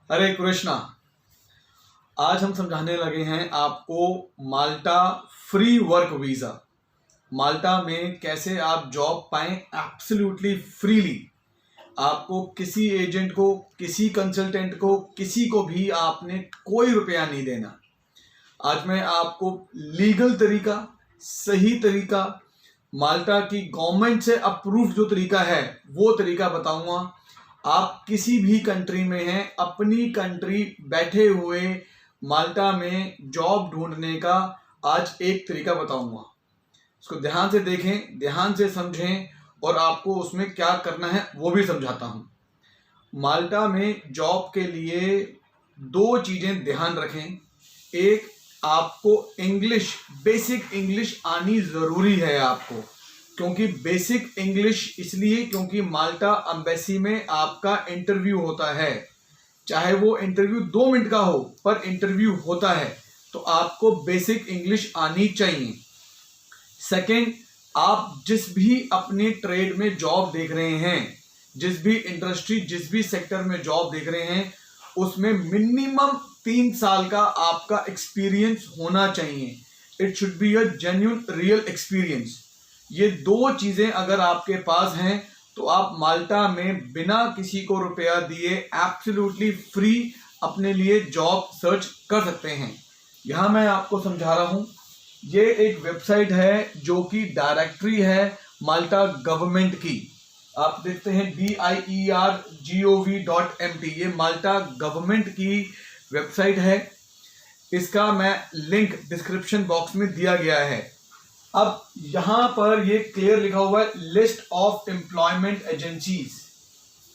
हरे कृष्णा। आज हम समझाने लगे हैं आपको माल्टा फ्री वर्क वीज़ा। माल्टा में कैसे आप जॉब पाएं एब्सोल्युटली फ्रीली। आपको किसी एजेंट को, किसी कंसल्टेंट को, किसी को भी आपने कोई रुपया नहीं देना। आज मैं आपको लीगल तरीका, सही तरीका, माल्टा की गवर्नमेंट से अप्रूव्ड जो तरीका है वो तरीका बताऊंगा। आप किसी भी कंट्री में हैं, अपनी कंट्री बैठे हुए माल्टा में जॉब ढूंढने का आज एक तरीका बताऊंगा। इसको ध्यान से देखें, ध्यान से समझें और आपको उसमें क्या करना है वो भी समझाता हूं। माल्टा में जॉब के लिए दो चीजें ध्यान रखें। एक, आपको इंग्लिश, बेसिक इंग्लिश आनी जरूरी है आपको। क्योंकि बेसिक इंग्लिश इसलिए क्योंकि माल्टा एम्बेसी में आपका इंटरव्यू होता है। चाहे वो इंटरव्यू 2 मिनट का हो, पर इंटरव्यू होता है, तो आपको बेसिक इंग्लिश आनी चाहिए। सेकंड, आप जिस भी अपने ट्रेड में जॉब देख रहे हैं, जिस भी इंडस्ट्री, जिस भी सेक्टर में जॉब देख रहे हैं, उसमें मिनिमम 3 साल का आपका एक्सपीरियंस होना चाहिए। It should be a genuine real experience. ये दो चीजें अगर आपके पास हैं तो आप माल्टा में बिना किसी को रुपया दिए एब्सोल्युटली फ्री अपने लिए जॉब सर्च कर सकते हैं। यहां मैं आपको समझा रहा हूं। ये एक वेबसाइट है जो कि डायरेक्टरी है माल्टा गवर्नमेंट की। आप देखते हैं DIERGOV.MT, ये माल्टा गवर्नमेंट की वेबसाइट है। इसका मैं लिंक डिस्क्रिप्शन बॉक्स में दिया गया है। अब यहां पर ये क्लियर लिखा हुआ है, लिस्ट ऑफ एम्प्लॉयमेंट एजेंसीज।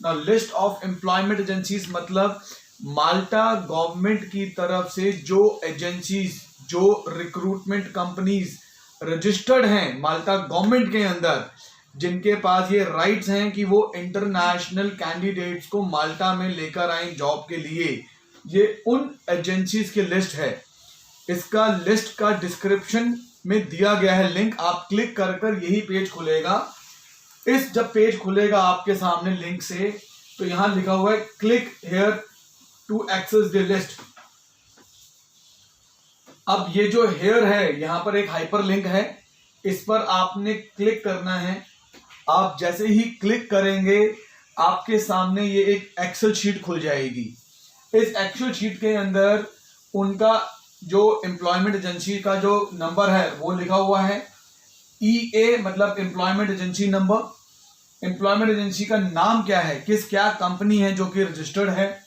ना, लिस्ट ऑफ एम्प्लॉयमेंट एजेंसीज मतलब माल्टा गवर्नमेंट की तरफ से जो एजेंसीज, जो रिक्रूटमेंट कंपनीज रजिस्टर्ड हैं माल्टा गवर्नमेंट के अंदर, जिनके पास ये राइट्स हैं कि वो इंटरनेशनल कैंडिडेट्स को माल्टा में लेकर आए जॉब के लिए, ये उन एजेंसीज की लिस्ट है। इसका लिस्ट का डिस्क्रिप्शन में दिया गया है लिंक। आप क्लिक कर कर यही पेज खुलेगा। जब पेज खुलेगा आपके सामने लिंक से, तो यहां लिखा हुआ है click here to access the list. अब ये जो हेयर है, यहां पर एक हाइपर लिंक है, इस पर आपने क्लिक करना है। आप जैसे ही क्लिक करेंगे आपके सामने ये एक एक्सेल शीट खुल जाएगी। इस एक्सेल शीट के अंदर उनका जो एम्प्लॉयमेंट एजेंसी का जो नंबर है वो लिखा हुआ है। EA मतलब employment agency number. Employment agency का नाम क्या है, क्या कंपनी है जो कि रजिस्टर्ड है।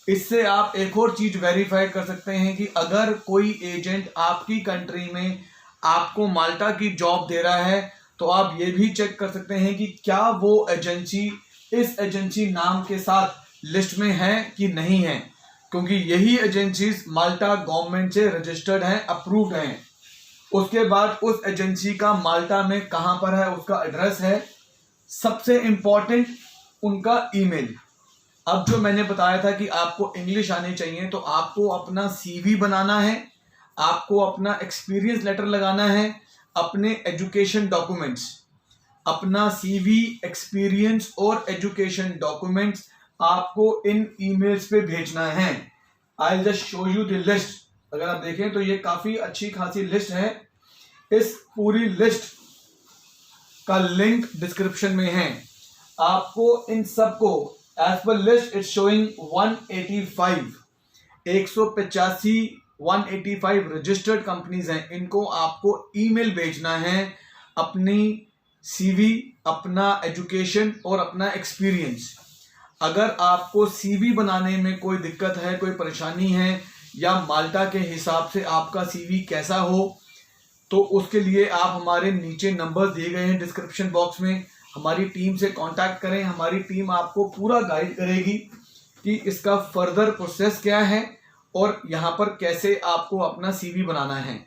इससे आप एक और चीज वेरीफाई कर सकते हैं कि अगर कोई एजेंट आपकी कंट्री में आपको माल्टा की जॉब दे रहा है तो आप ये भी चेक कर सकते हैं कि क्या वो एजेंसी इस एजेंसी नाम के साथ लिस्ट में है कि नहीं है। क्योंकि यही एजेंसीज माल्टा गवर्नमेंट से रजिस्टर्ड हैं, अप्रूव्ड हैं। उसके बाद उस एजेंसी का माल्टा में कहां पर है, उसका एड्रेस है। सबसे इंपॉर्टेंट उनका ईमेल। अब जो मैंने बताया था कि आपको इंग्लिश आनी चाहिए, तो आपको अपना CV बनाना है, आपको अपना एक्सपीरियंस लेटर लगाना है, अपने एजुकेशन डॉक्यूमेंट्स, अपना CV, एक्सपीरियंस और एजुकेशन डॉक्यूमेंट्स आपको इन ईमेल्स पे भेजना है। I will just show you the list. अगर आप देखें तो ये काफी अच्छी खासी लिस्ट है। इस पूरी लिस्ट का लिंक डिस्क्रिप्शन में है। आपको इन सबको as per list it's showing 185 registered companies हैं। इनको आपको ईमेल भेजना है, अपनी CV, अपना एजुकेशन और अपना एक्सपीरियंस। अगर आपको CV बनाने में कोई दिक्कत है, कोई परेशानी है, या माल्टा के हिसाब से आपका CV कैसा हो, तो उसके लिए आप हमारे नीचे नंबर दिए गए हैं डिस्क्रिप्शन बॉक्स में, हमारी टीम से कांटेक्ट करें। हमारी टीम आपको पूरा गाइड करेगी कि इसका फर्दर प्रोसेस क्या है और यहाँ पर कैसे आपको अपना CV बनाना है।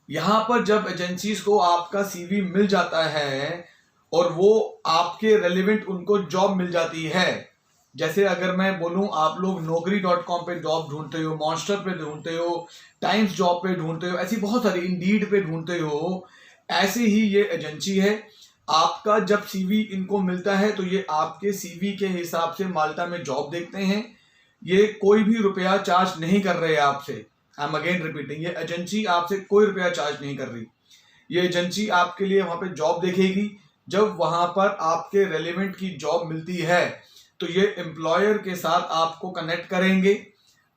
यहाँ पर जब एजेंसीज को आपका CV मिल जाता है और वो आपके रेलिवेंट उनको जॉब मिल जाती है, जैसे अगर मैं बोलूं आप लोग Naukri.com पे जॉब ढूंढते हो, मॉन्स्टर पे ढूंढते हो, टाइम्स जॉब पे ढूंढते हो, ऐसी बहुत सारी, इंडीड पे ढूंढते हो, ऐसे ही ये एजेंसी है। आपका जब CV इनको मिलता है तो ये आपके CV के हिसाब से माल्टा में जॉब देखते हैं। ये कोई भी रुपया चार्ज नहीं कर रहे आपसे। आई एम अगेन रिपीटिंग, ये एजेंसी आपसे कोई रुपया चार्ज नहीं कर रही। ये एजेंसी आपके लिए वहां पे जॉब देखेगी। जब वहां पर आपके रेलेवेंट की जॉब मिलती है तो ये एम्प्लॉयर के साथ आपको कनेक्ट करेंगे।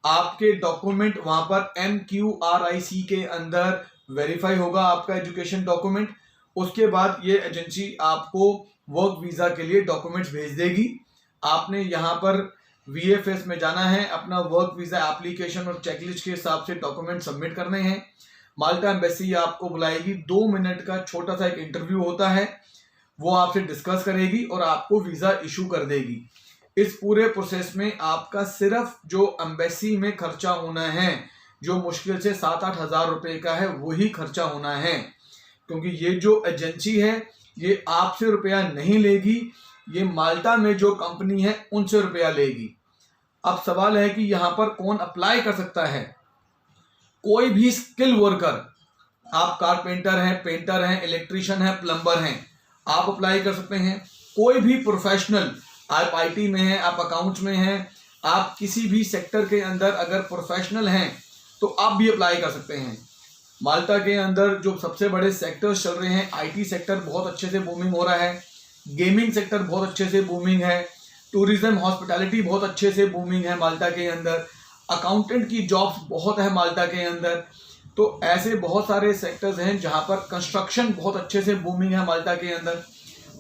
आपके डॉक्यूमेंट वहां पर MQRIC के अंदर वेरीफाई होगा, आपका एजुकेशन डॉक्यूमेंट। उसके बाद ये एजेंसी आपको वर्क वीजा के लिए डॉक्यूमेंट्स भेज देगी। आपने यहाँ पर VFS में जाना है, अपना वर्क वीजा एप्लीकेशन और चेकलिस्ट के हिसाब से डॉक्यूमेंट सबमिट करने हैं। माल्टा एम्बेसी आपको बुलाएगी, 2 मिनट का छोटा सा एक इंटरव्यू होता है, वो आपसे डिस्कस करेगी और आपको वीजा इशू कर देगी। इस पूरे प्रोसेस में आपका सिर्फ जो एम्बेसी में खर्चा होना है, जो मुश्किल से 7-8 हज़ार रुपए का है, वही खर्चा होना है। क्योंकि ये जो एजेंसी है ये आपसे रुपया नहीं लेगी, ये माल्टा में जो कंपनी है उनसे रुपया लेगी। अब सवाल है कि यहाँ पर कौन अप्लाई कर सकता है? कोई भी स्किल वर्कर, आप कारपेंटर हैं, पेंटर हैं, इलेक्ट्रिशियन हैं, प्लम्बर हैं, आप अप्लाई कर सकते हैं। कोई भी प्रोफेशनल, आप IT में हैं, आप अकाउंट्स में हैं, आप किसी भी सेक्टर के अंदर अगर प्रोफेशनल हैं तो आप भी अप्लाई कर सकते हैं। माल्टा के अंदर जो सबसे बड़े सेक्टर्स चल रहे हैं, IT सेक्टर बहुत अच्छे से बूमिंग हो रहा है, गेमिंग सेक्टर बहुत अच्छे से बूमिंग है, टूरिज्म हॉस्पिटैलिटी बहुत अच्छे से बूमिंग है माल्टा के अंदर, अकाउंटेंट की जॉब्स बहुत है माल्टा के अंदर। तो ऐसे बहुत सारे सेक्टर्स हैं जहां पर कंस्ट्रक्शन बहुत अच्छे से बूमिंग है माल्टा के अंदर।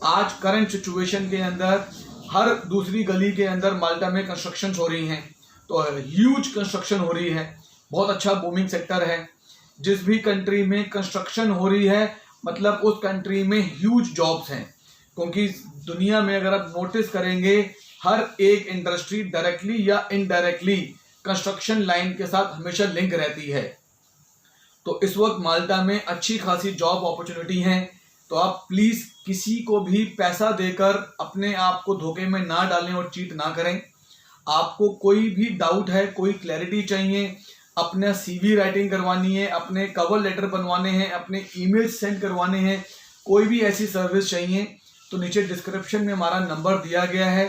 आज करंट सिचुएशन के अंदर हर दूसरी गली के अंदर माल्टा में कंस्ट्रक्शन हो रही हैं, तो ह्यूज कंस्ट्रक्शन हो रही है, बहुत अच्छा बूमिंग सेक्टर है। जिस भी कंट्री में कंस्ट्रक्शन हो रही है मतलब उस कंट्री में ह्यूज जॉब्स हैं। क्योंकि दुनिया में अगर आप नोटिस करेंगे, हर एक इंडस्ट्री डायरेक्टली या इनडायरेक्टली कंस्ट्रक्शन लाइन के साथ हमेशा लिंक रहती है। तो इस वक्त माल्टा में अच्छी खासी जॉब अपॉर्चुनिटी है। तो आप प्लीज किसी को भी पैसा देकर अपने आप को धोखे में ना डालें और चीट ना करें। आपको कोई भी डाउट है, कोई क्लैरिटी चाहिए, अपना CV राइटिंग करवानी है, अपने कवर लेटर बनवाने हैं, अपने ईमेल सेंड करवाने हैं, कोई भी ऐसी सर्विस चाहिए तो नीचे डिस्क्रिप्शन में हमारा नंबर दिया गया है।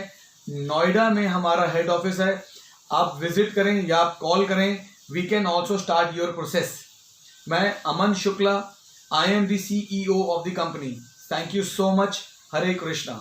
नोएडा में हमारा हेड ऑफिस है, आप विजिट करें या आप कॉल करें। We can also start your process. मैं Aman Shukla, I am the CEO of the company. Thank you so much. Hare Krishna.